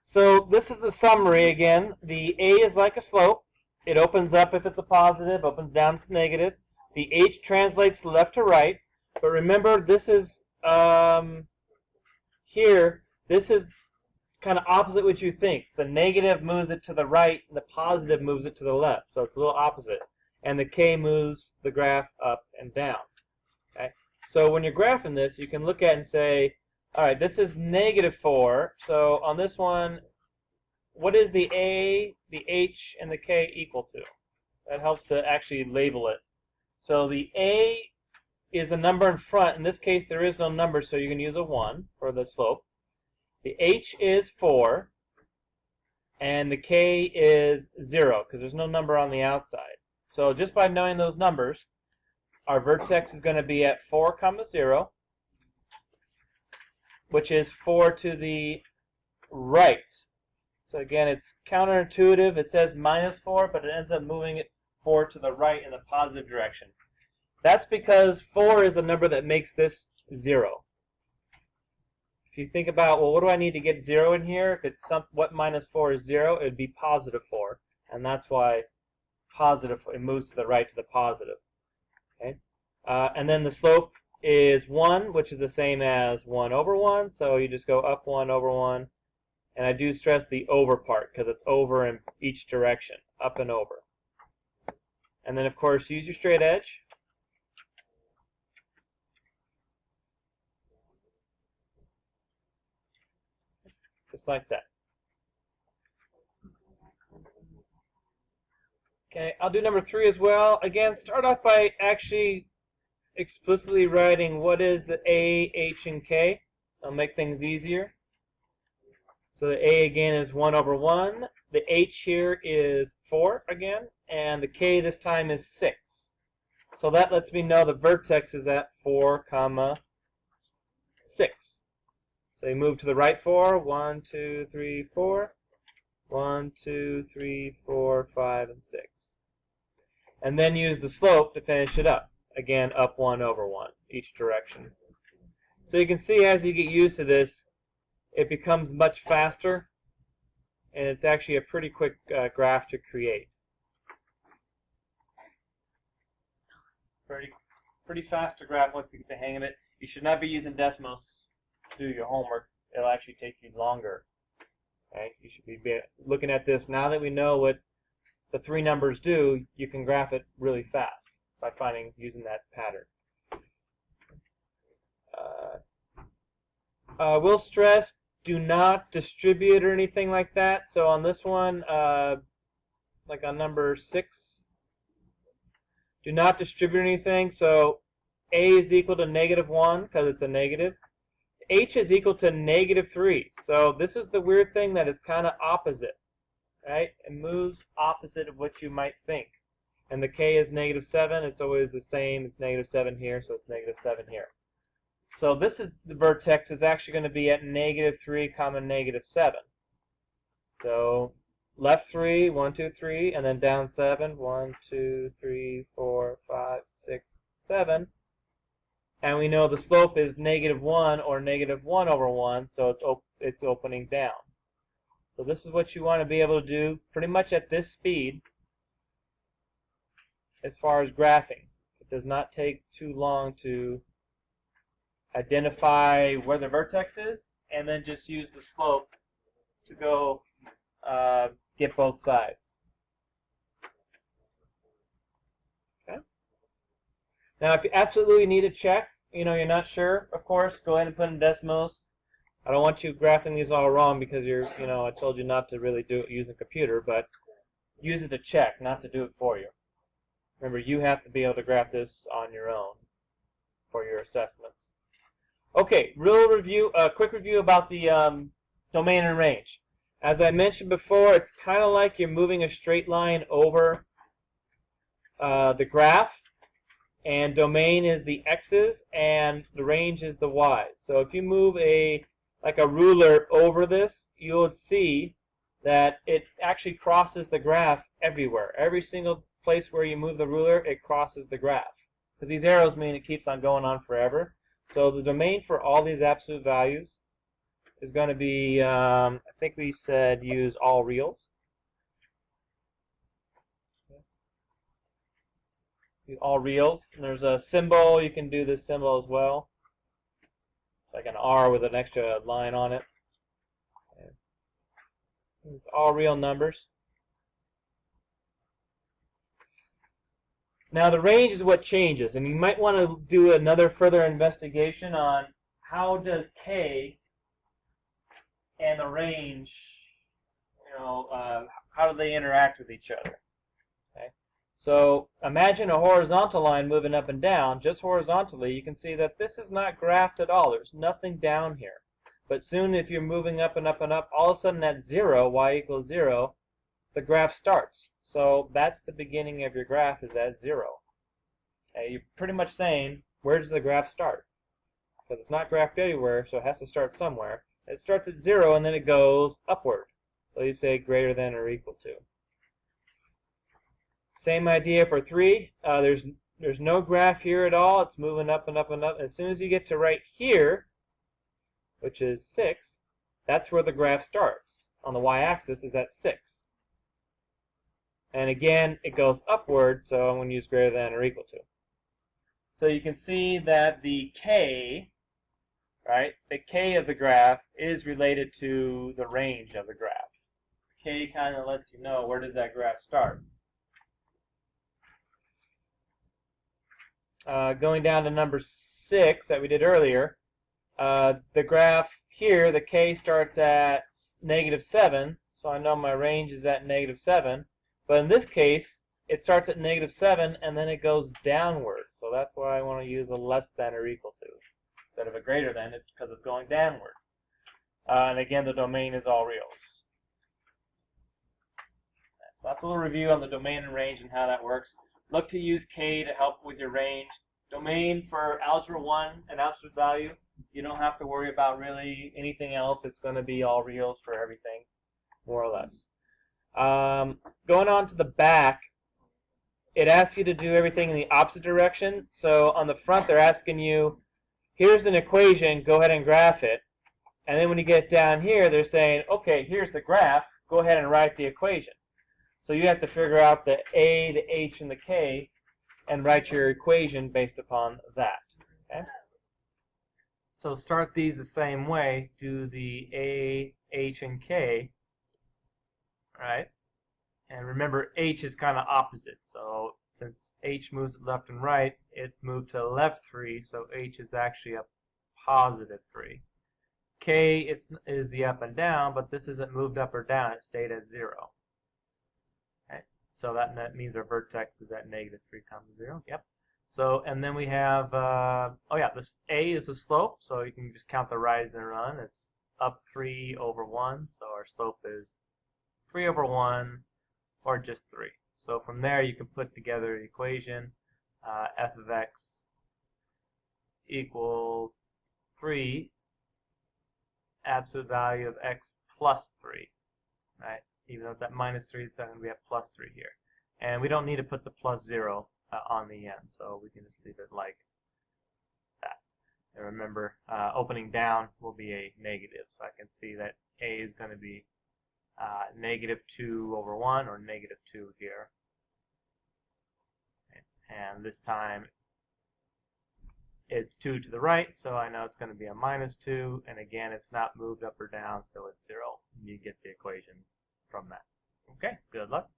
So this is a summary again. The A is like a slope. It opens up if it's a positive, opens down if it's negative. The H translates left to right. But remember, this is here. This is kind of opposite what you think. The negative moves it to the right, and the positive moves it to the left. So it's a little opposite. And the K moves the graph up and down. Okay. So when you're graphing this, you can look at it and say, all right, this is -4. So on this one, what is the A, the H, and the K equal to? That helps to actually label it. So the A is a number in front. In this case, there is no number, so you can use a 1 for the slope. The H is 4, and the K is 0, because there's no number on the outside. So just by knowing those numbers, our vertex is going to be at 4, 0, which is 4 to the right. So again, it's counterintuitive. It says -4, but it ends up moving it 4 to the right in the positive direction. That's because 4 is the number that makes this 0. If you think about, well, what do I need to get 0 in here? If it's what -4 is 0, it would be +4. And that's why positive, it moves to the right to the positive. Okay? And then the slope is 1, which is the same as 1 over 1. So you just go up 1 over 1. And I do stress the over part because it's over in each direction, up and over. And then, of course, use your straight edge. Just like that. Okay, I'll do number 3 as well. Again, start off by actually explicitly writing what is the A, H, and K. That'll make things easier. So the A again is 1 over 1. The H here is 4 again. And the K this time is 6. So that lets me know the vertex is at 4, 6. So you move to the right 4. 1, 2, 3, 4. 1, 2, 3, 4, 5, and 6. And then use the slope to finish it up. Again, up 1 over 1, each direction. So you can see as you get used to this, it becomes much faster, and it's actually a pretty quick graph to create. Pretty fast to graph once you get the hang of it. You should not be using Desmos to do your homework. It'll actually take you longer. Okay? You should be looking at this. Now that we know what the 3 numbers do, you can graph it really fast by using that pattern. We'll stress, do not distribute or anything like that. So on this one, like on number 6, do not distribute anything. So A is equal to -1 because it's a negative. H is equal to -3. So this is the weird thing that is kind of opposite, right? It moves opposite of what you might think. And the K is -7. It's always the same. It's -7 here, so it's -7 here. So this is the vertex is actually going to be at -3, -7. So left 3, 1, 2, 3, and then down 7, 1, 2, 3, 4, 5, 6, 7. And we know the slope is -1 or -1 over 1, so it's opening down. So this is what you want to be able to do pretty much at this speed as far as graphing. It does not take too long to identify where the vertex is, and then just use the slope to go get both sides. Okay. Now, if you absolutely need a check, you're not sure, of course, go ahead and put in Desmos. I don't want you graphing these all wrong because I told you not to really do it using a computer, but use it to check, not to do it for you. Remember, you have to be able to graph this on your own for your assessments. Okay, quick review about the domain and range. As I mentioned before, it's kind of like you're moving a straight line over the graph, and domain is the x's and the range is the y's. So if you move like a ruler over this, you'll see that it actually crosses the graph everywhere. Every single place where you move the ruler, it crosses the graph. Because these arrows mean it keeps on going on forever. So the domain for all these absolute values is going to be, I think we said use all reals. All reals. And there's a symbol. You can do this symbol as well. It's like an R with an extra line on it. It's all real numbers. Now the range is what changes, and you might want to do another further investigation on how does K and the range, how do they interact with each other? Okay. So imagine a horizontal line moving up and down, just horizontally. You can see that this is not graphed at all. There's nothing down here. But soon, if you're moving up and up and up, all of a sudden at 0, y equals 0, the graph starts. So that's the beginning of your graph, is at 0. Okay, you're pretty much saying, where does the graph start? Because it's not graphed anywhere, so it has to start somewhere. It starts at 0, and then it goes upward. So you say greater than or equal to. Same idea for 3. There's no graph here at all. It's moving up and up and up. As soon as you get to right here, which is 6, that's where the graph starts. On the y-axis is at 6. And again, it goes upward, so I'm going to use greater than or equal to. So you can see that the k, right, the k of the graph is related to the range of the graph. K kind of lets you know where does that graph start. Going down to number 6 that we did earlier, the graph here, the k starts at -7, so I know my range is at -7. But in this case, it starts at -7 and then it goes downward. So that's why I want to use a less than or equal to instead of a greater than, because it's going downward. And again, the domain is all reals. So that's a little review on the domain and range and how that works. Look to use K to help with your range. Domain for Algebra 1 and absolute value, you don't have to worry about really anything else. It's going to be all reals for everything, more or less. Going on to the back, it asks you to do everything in the opposite direction. So on the front, they're asking you, here's an equation, go ahead and graph it. And then when you get down here, they're saying, okay, here's the graph, go ahead and write the equation. So you have to figure out the A, the H, and the K, and write your equation based upon that. Okay? So start these the same way. Do the A, H, and K. Right? And remember, H is kind of opposite. So since H moves left and right, it's moved to left 3, so H is actually a positive 3. K is the up and down, but this isn't moved up or down. It stayed at 0. Okay? So that means our vertex is at -3, 0. Yep. So, and then we have, this A is the slope, so you can just count the rise and run. It's up 3 over 1, so our slope is 3 over 1, or just 3. So from there, you can put together the equation, f of x equals 3, absolute value of x plus 3, right? Even though it's at -3, it's going to be at plus 3 here. And we don't need to put the plus 0 on the end, so we can just leave it like that. And remember, opening down will be a negative, so I can see that A is going to be -2 over 1, or -2 here. And this time it's 2 to the right, so I know it's going to be a -2, and again, it's not moved up or down, so it's 0. You get the equation from that. Okay, good luck.